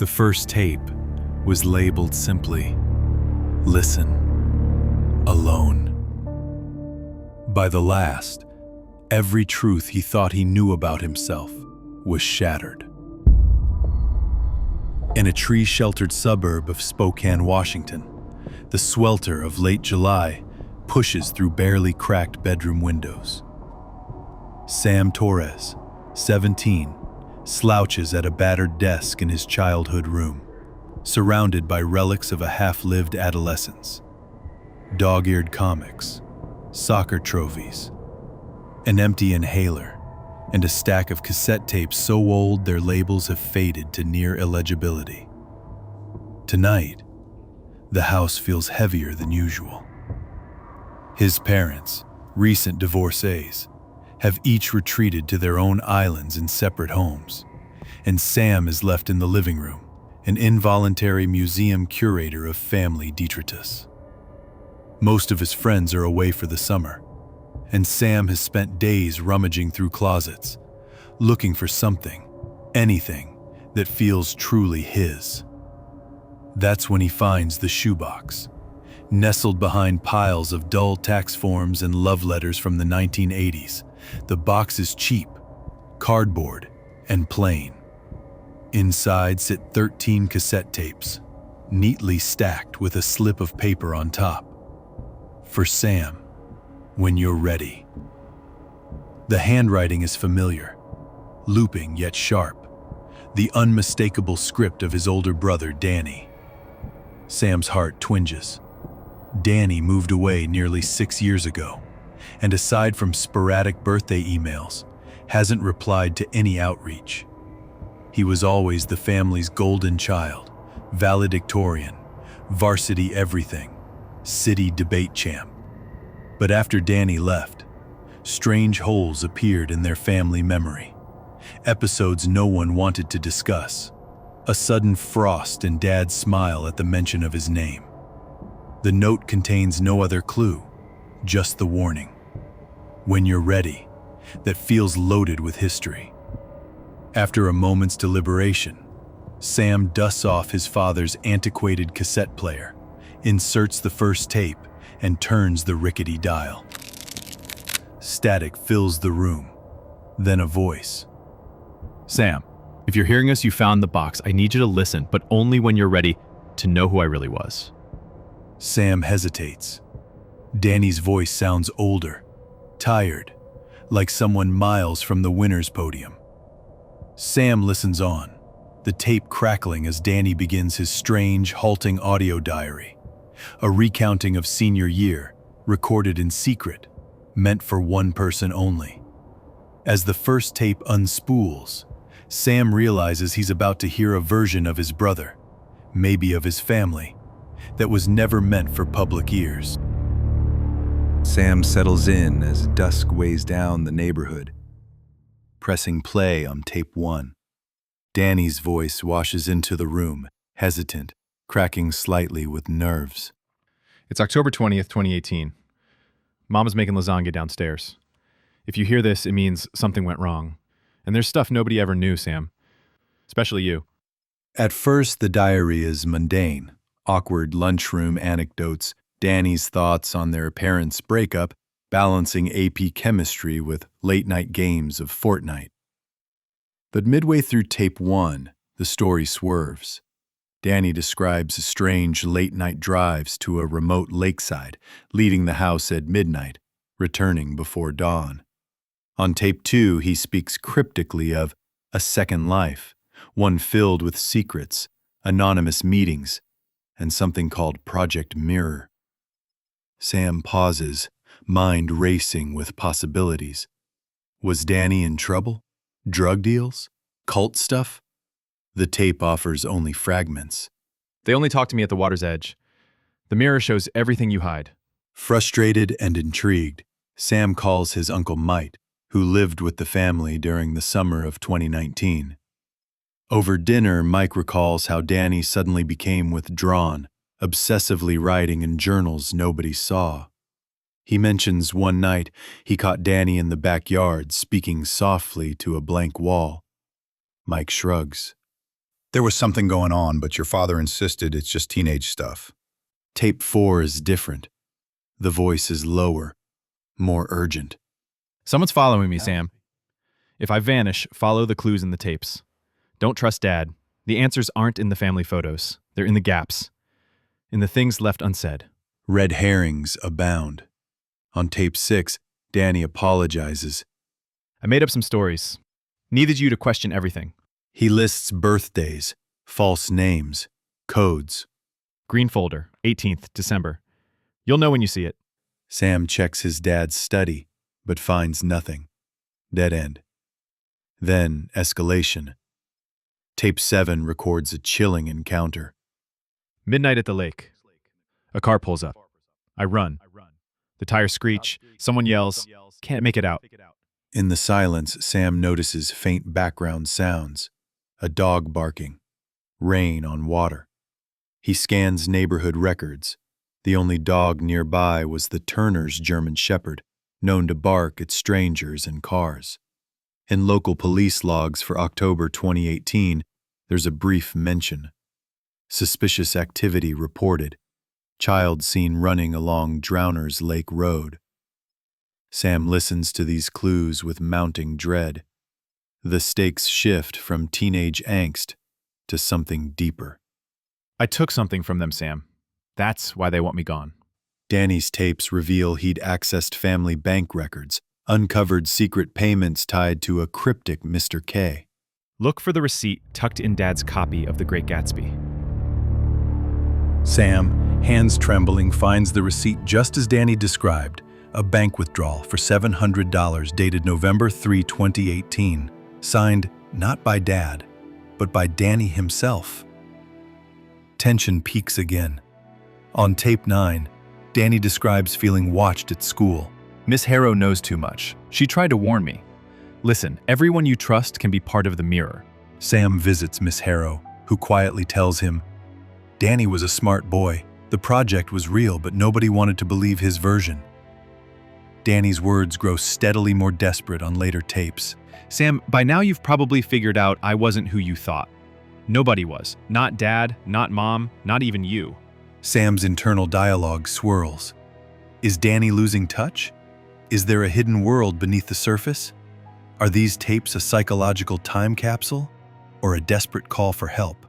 The first tape was labeled simply, "Listen, alone." By the last, every truth he thought he knew about himself was shattered. In a tree-sheltered suburb of Spokane, Washington, the swelter of late July pushes through barely cracked bedroom windows. Sam Torres, 17, slouches at a battered desk in his childhood room, surrounded by relics of a half-lived adolescence. Dog-eared comics, soccer trophies, an empty inhaler, and a stack of cassette tapes so old their labels have faded to near illegibility. Tonight, the house feels heavier than usual. His parents, recent divorcees, have each retreated to their own islands in separate homes, and Sam is left in the living room, an involuntary museum curator of family detritus. Most of his friends are away for the summer, and Sam has spent days rummaging through closets, looking for something, anything, that feels truly his. That's when he finds the shoebox, nestled behind piles of dull tax forms and love letters from the 1980s. The box is cheap, cardboard, and plain. Inside sit 13 cassette tapes, neatly stacked with a slip of paper on top. For Sam, when you're ready. The handwriting is familiar, looping yet sharp, the unmistakable script of his older brother, Danny. Sam's heart twinges. Danny moved away nearly 6 years ago, and aside from sporadic birthday emails, hasn't replied to any outreach. He was always the family's golden child, valedictorian, varsity everything, city debate champ. But after Danny left, strange holes appeared in their family memory. Episodes no one wanted to discuss. A sudden frost in Dad's smile at the mention of his name. The note contains no other clue, just the warning. When you're ready, that feels loaded with history. After a moment's deliberation, Sam dusts off his father's antiquated cassette player, inserts the first tape, and turns the rickety dial. Static fills the room, then a voice. Sam, if you're hearing us, you found the box. I need you to listen, but only when you're ready to know who I really was. Sam hesitates. Danny's voice sounds older, tired, like someone miles from the winner's podium. Sam listens on, the tape crackling as Danny begins his strange, halting audio diary, a recounting of senior year, recorded in secret, meant for one person only. As the first tape unspools, Sam realizes he's about to hear a version of his brother, maybe of his family, that was never meant for public ears. Sam settles in as dusk weighs down the neighborhood. Pressing play on tape 1, Danny's voice washes into the room, hesitant, cracking slightly with nerves. It's October 20th, 2018. Mama's making lasagna downstairs. If you hear this, it means something went wrong. And there's stuff nobody ever knew, Sam. Especially you. At first, the diary is mundane, awkward lunchroom anecdotes, Danny's thoughts on their parents' breakup, balancing AP chemistry with late-night games of Fortnite. But midway through tape 1, the story swerves. Danny describes strange late-night drives to a remote lakeside, leaving the house at midnight, returning before dawn. On tape 2, he speaks cryptically of a second life, one filled with secrets, anonymous meetings, and something called Project Mirror. Sam pauses, mind racing with possibilities. Was Danny in trouble? Drug deals? Cult stuff? The tape offers only fragments. They only talk to me at the water's edge. The mirror shows everything you hide. Frustrated and intrigued, Sam calls his Uncle Mike, who lived with the family during the summer of 2019. Over dinner, Mike recalls how Danny suddenly became withdrawn, obsessively writing in journals nobody saw. He mentions one night he caught Danny in the backyard speaking softly to a blank wall. Mike shrugs. There was something going on, but your father insisted it's just teenage stuff. Tape 4 is different. The voice is lower, more urgent. Someone's following me, Sam. If I vanish, follow the clues in the tapes. Don't trust Dad. The answers aren't in the family photos. They're in the gaps. In the things left unsaid. Red herrings abound. On tape 6, Danny apologizes. I made up some stories. Needed you to question everything. He lists birthdays, false names, codes. Green folder, 18th December. You'll know when you see it. Sam checks his dad's study, but finds nothing. Dead end. Then escalation. Tape 7 records a chilling encounter. Midnight at the lake. A car pulls up. I run. The tires screech. Someone yells. Can't make it out. In the silence, Sam notices faint background sounds. A dog barking. Rain on water. He scans neighborhood records. The only dog nearby was the Turner's German Shepherd, known to bark at strangers and cars. In local police logs for October 2018, there's a brief mention. Suspicious activity reported. Child seen running along Drowner's Lake Road. Sam listens to these clues with mounting dread. The stakes shift from teenage angst to something deeper. I took something from them, Sam. That's why they want me gone. Danny's tapes reveal he'd accessed family bank records, uncovered secret payments tied to a cryptic Mr. K. Look for the receipt tucked in Dad's copy of The Great Gatsby. Sam, hands trembling, finds the receipt just as Danny described, a bank withdrawal for $700 dated November 3, 2018, signed not by Dad, but by Danny himself. Tension peaks again. On tape 9, Danny describes feeling watched at school. Miss Harrow knows too much. She tried to warn me. Listen, everyone you trust can be part of the mirror. Sam visits Miss Harrow, who quietly tells him, Danny was a smart boy. The project was real, but nobody wanted to believe his version. Danny's words grow steadily more desperate on later tapes. Sam, by now you've probably figured out I wasn't who you thought. Nobody was. Not Dad, not Mom, not even you. Sam's internal dialogue swirls. Is Danny losing touch? Is there a hidden world beneath the surface? Are these tapes a psychological time capsule or a desperate call for help?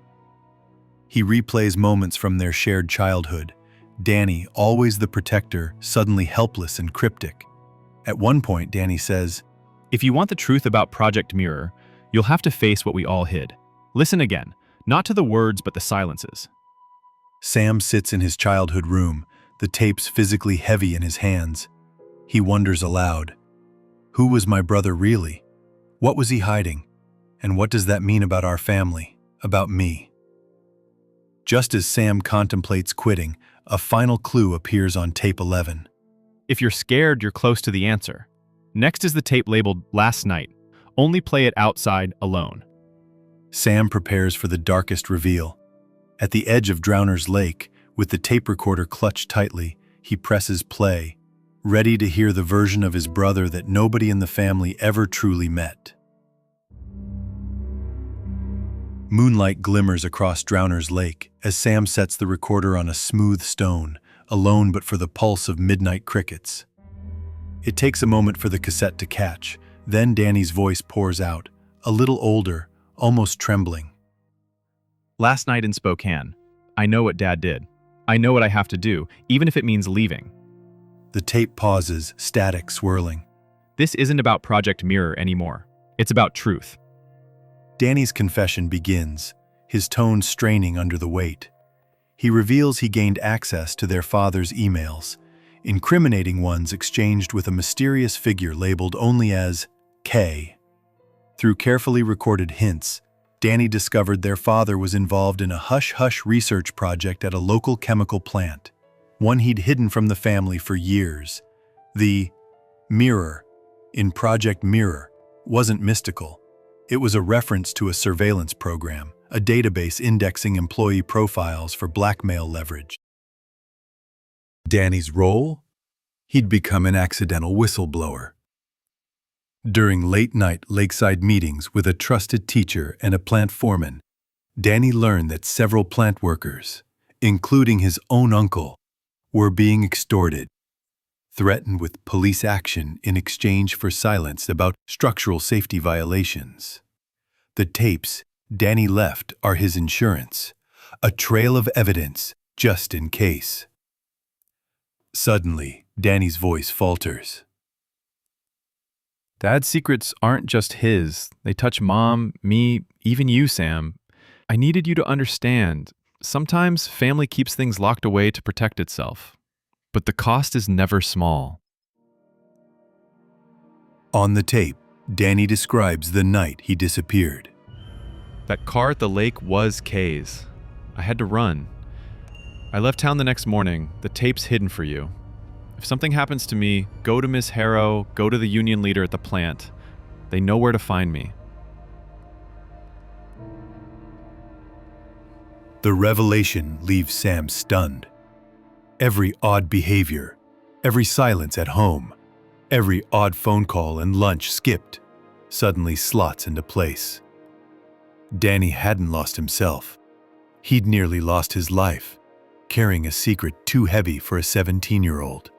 He replays moments from their shared childhood. Danny, always the protector, suddenly helpless and cryptic. At one point, Danny says, If you want the truth about Project Mirror, you'll have to face what we all hid. Listen again, not to the words but the silences. Sam sits in his childhood room, the tapes physically heavy in his hands. He wonders aloud, who was my brother really? What was he hiding? And what does that mean about our family, about me? Just as Sam contemplates quitting, a final clue appears on tape 11. If you're scared, you're close to the answer. Next is the tape labeled Last Night. Only play it outside, alone. Sam prepares for the darkest reveal. At the edge of Drowner's Lake, with the tape recorder clutched tightly, he presses play, ready to hear the version of his brother that nobody in the family ever truly met. Moonlight glimmers across Drowner's Lake as Sam sets the recorder on a smooth stone, alone but for the pulse of midnight crickets. It takes a moment for the cassette to catch, then Danny's voice pours out, a little older, almost trembling. Last night in Spokane. I know what Dad did. I know what I have to do, even if it means leaving. The tape pauses, static swirling. This isn't about Project Mirror anymore. It's about truth. Danny's confession begins, his tone straining under the weight. He reveals he gained access to their father's emails, incriminating ones exchanged with a mysterious figure labeled only as K. Through carefully recorded hints, Danny discovered their father was involved in a hush-hush research project at a local chemical plant, one he'd hidden from the family for years. The mirror in Project Mirror wasn't mystical. It was a reference to a surveillance program, a database indexing employee profiles for blackmail leverage. Danny's role? He'd become an accidental whistleblower. During late-night lakeside meetings with a trusted teacher and a plant foreman, Danny learned that several plant workers, including his own uncle, were being extorted, threatened with police action in exchange for silence about structural safety violations. The tapes Danny left are his insurance, a trail of evidence just in case. Suddenly, Danny's voice falters. Dad's secrets aren't just his. They touch Mom, me, even you, Sam. I needed you to understand. Sometimes family keeps things locked away to protect itself. But the cost is never small. On the tape, Danny describes the night he disappeared. That car at the lake was Kay's. I had to run. I left town the next morning. The tape's hidden for you. If something happens to me, go to Miss Harrow, go to the union leader at the plant. They know where to find me. The revelation leaves Sam stunned. Every odd behavior, every silence at home, every odd phone call and lunch skipped suddenly slots into place. Danny hadn't lost himself. He'd nearly lost his life, carrying a secret too heavy for a 17-year-old.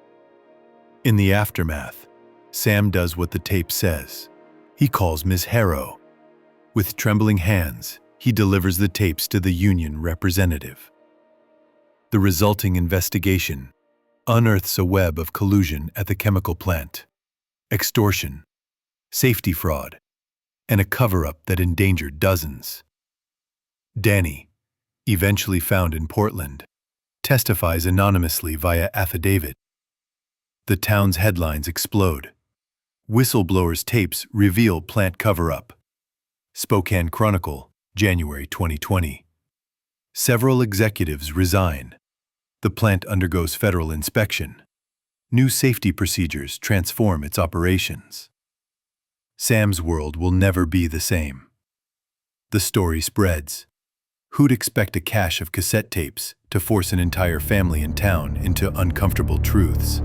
In the aftermath, Sam does what the tape says. He calls Miss Harrow. With trembling hands, he delivers the tapes to the union representative. The resulting investigation unearths a web of collusion at the chemical plant, extortion, safety fraud, and a cover-up that endangered dozens. Danny, eventually found in Portland, testifies anonymously via affidavit. The town's headlines explode. Whistleblowers' tapes reveal plant cover-up. Spokane Chronicle, January 2020. Several executives resign. The plant undergoes federal inspection. New safety procedures transform its operations. Sam's world will never be the same. The story spreads. Who'd expect a cache of cassette tapes to force an entire family in town into uncomfortable truths?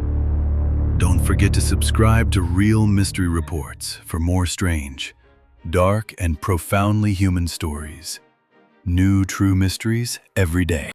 Don't forget to subscribe to Real Mystery Reports for more strange, dark, and profoundly human stories. New true mysteries every day.